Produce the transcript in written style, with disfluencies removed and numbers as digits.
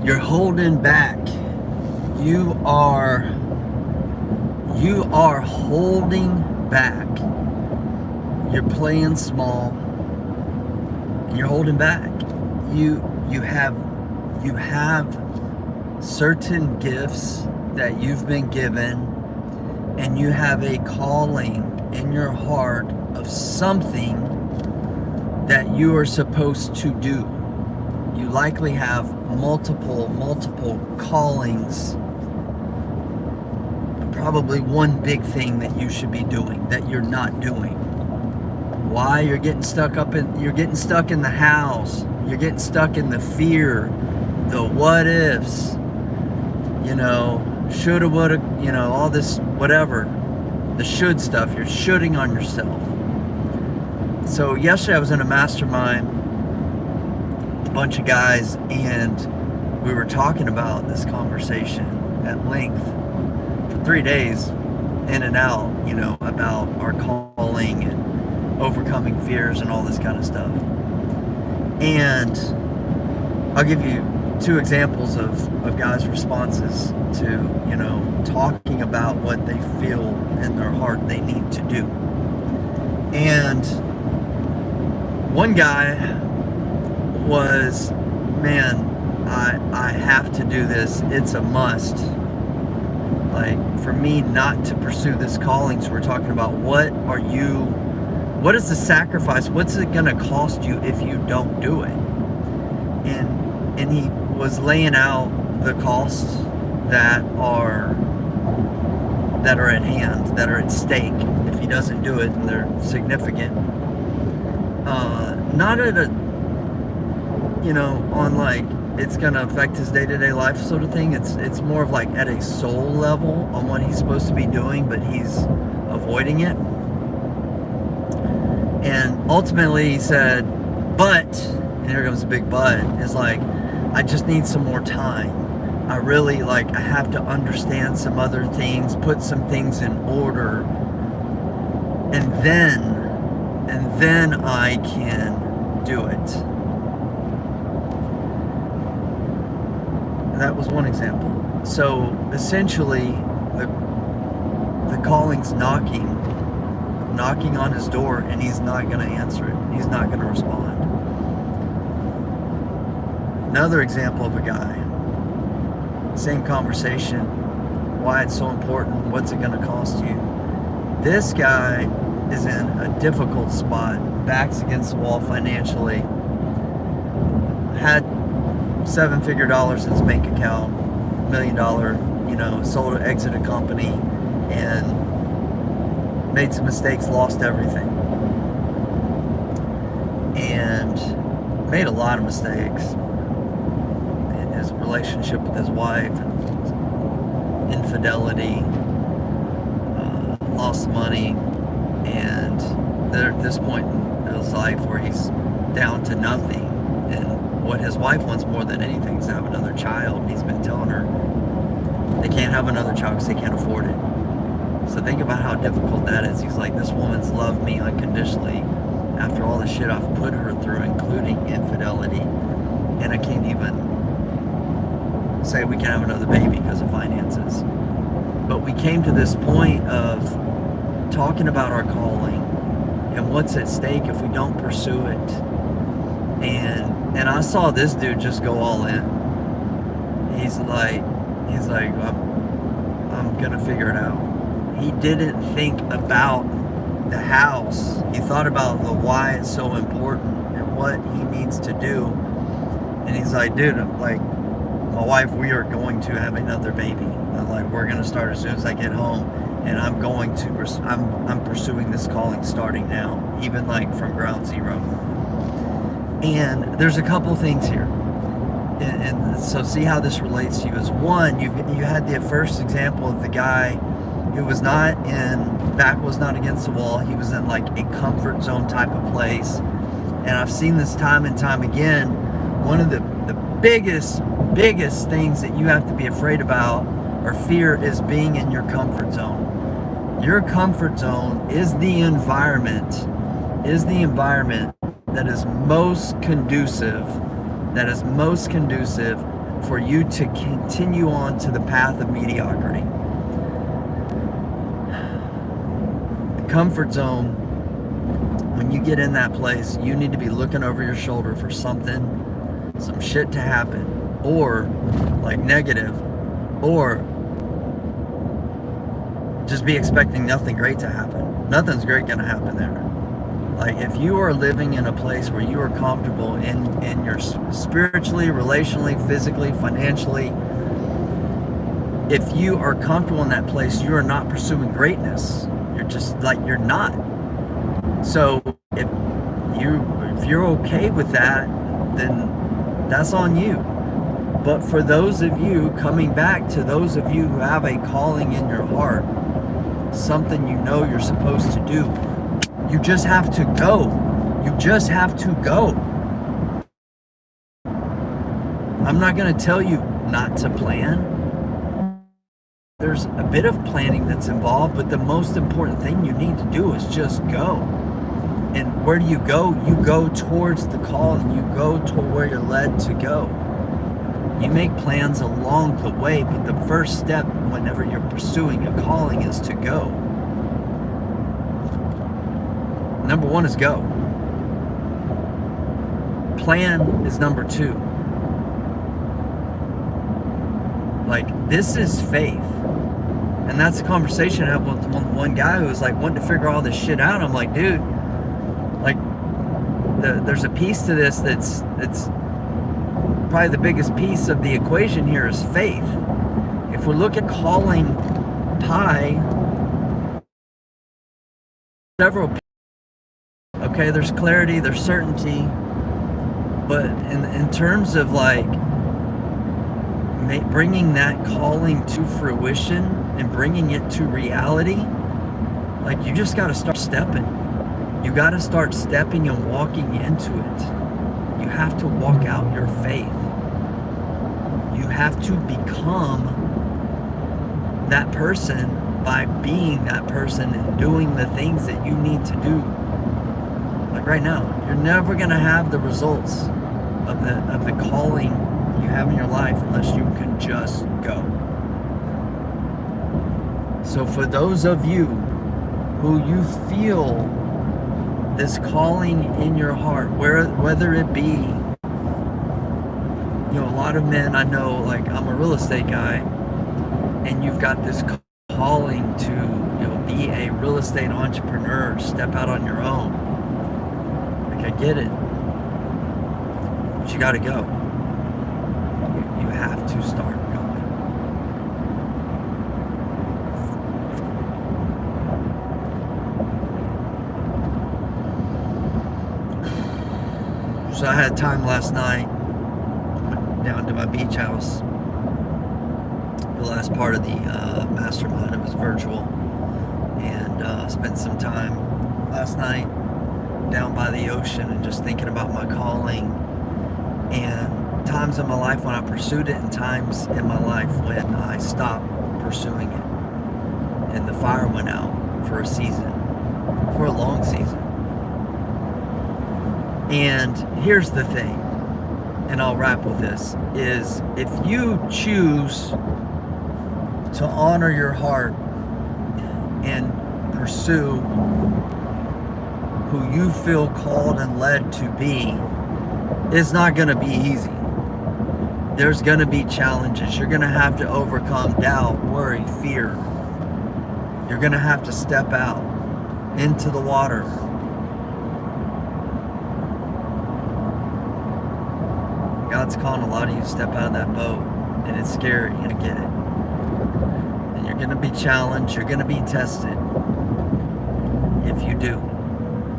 You're holding back. You are holding back. You're playing small. You're holding back. You have certain gifts that you've been given, and you have a calling in your heart of something that you are supposed to do. You likely have multiple callings. Probably one big thing that you should be doing that you're not doing. Why? You're getting stuck in the house. You're getting stuck in the fear, the what ifs, shoulda, woulda, all this whatever, the should stuff. You're shoulding on yourself. So yesterday I was in a mastermind, a bunch of guys, and we were talking about this conversation at length for 3 days, in and out, about our calling and overcoming fears and all this kind of stuff. And I'll give you 2 examples of guys' responses to, talking about what they feel in their heart they need to do. And one guy was, man, I have to do this. It's a must. Like, for me not to pursue this calling. So we're talking about what is the sacrifice? What's it going to cost you if you don't do it? And he was laying out the costs that are at hand, that are at stake if he doesn't do it, and they're significant. Not at a, on like it's going to affect his day-to-day life sort of thing. It's more of like at a soul level on what he's supposed to be doing, but he's avoiding it. And ultimately he said, but, and here comes the big but, is like, I just need some more time. I really, I have to understand some other things, put some things in order, and then I can do it. That was one example. So essentially, the calling's knocking on his door, and he's not going to answer it. He's not going to respond. Another example of a guy, same conversation, why it's so important, what's it going to cost you. This guy is in a difficult spot, back's against the wall financially, had 7-figure dollars in his bank account, $1 million, sold or exited a company, and made some mistakes, lost everything, and made a lot of mistakes in his relationship with his wife, infidelity, lost money, and they're at this point in his life where he's down to nothing. And what his wife wants more than anything is to have another child. And he's been telling her they can't have another child because they can't afford it. So think about how difficult that is. He's like, this woman's loved me unconditionally after all the shit I've put her through, including infidelity, and I can't even say we can have another baby because of finances. But we came to this point of talking about our calling and what's at stake if we don't pursue it. And I saw this dude just go all in. He's like, I'm gonna figure it out. He didn't think about the house. He thought about the why it's so important and what he needs to do. And he's like, dude, my wife, we are going to have another baby. I'm like, we're gonna start as soon as I get home, and I'm going to, I'm pursuing this calling starting now, even from ground zero. And there's a couple things here. And so see how this relates to you. Is one, you had the first example of the guy who was back was not against the wall. He was in a comfort zone type of place. And I've seen this time and time again. One of the biggest things that you have to be afraid about or fear is being in your comfort zone. Your comfort zone is the environment that is most conducive for you to continue on to the path of mediocrity. The comfort zone, when you get in that place, you need to be looking over your shoulder for something, some shit to happen, or like negative, or just be expecting nothing great to happen. Nothing's great gonna happen there. Like, if you are living in a place where you are comfortable in your spiritually, relationally, physically, financially, if you are comfortable in that place, you are not pursuing greatness. You're just like, you're not. So if you're okay with that, then that's on you. But for those of you, coming back to those of you who have a calling in your heart, something you know you're supposed to do, you just have to go. You just have to go. I'm not going to tell you not to plan. There's a bit of planning that's involved, but the most important thing you need to do is just go. And where do you go? You go towards the call, and you go to where you're led to go. You make plans along the way, but the first step whenever you're pursuing a calling is to go. Number one is go. Plan is number two. Like, this is faith. And that's the conversation I had with one guy who was like wanting to figure all this shit out. I'm like, dude, like, there's a piece to this that's probably the biggest piece of the equation here is faith. If we look at calling pie, several, okay, there's clarity, there's certainty, but in terms of like bringing that calling to fruition and bringing it to reality, like, you just got to start stepping. You got to start stepping and walking into it. You have to walk out your faith. You have to become that person by being that person and doing the things that you need to do. Like right now, you're never going to have the results of the calling you have in your life unless you can just go. So for those of you who you feel this calling in your heart, whether it be, you know, a lot of men I know, like, I'm a real estate guy, and you've got this calling to, you know, be a real estate entrepreneur, step out on your own. Like, I get it, but you got to go. You have to start going. So I had time last night, went down to my beach house. The last part of the mastermind, it was virtual, and spent some time last night down by the ocean and just thinking about my calling, and times in my life when I pursued it and times in my life when I stopped pursuing it. And the fire went out for a season, for a long season. And here's the thing, and I'll wrap with this, is if you choose to honor your heart and pursue who you feel called and led to be, it's not going to be easy. There's going to be challenges. You're going to have to overcome doubt, worry, fear. You're going to have to step out into the water. God's calling a lot of you to step out of that boat, and it's scary, you get it. And you're going to be challenged, you're going to be tested if you do.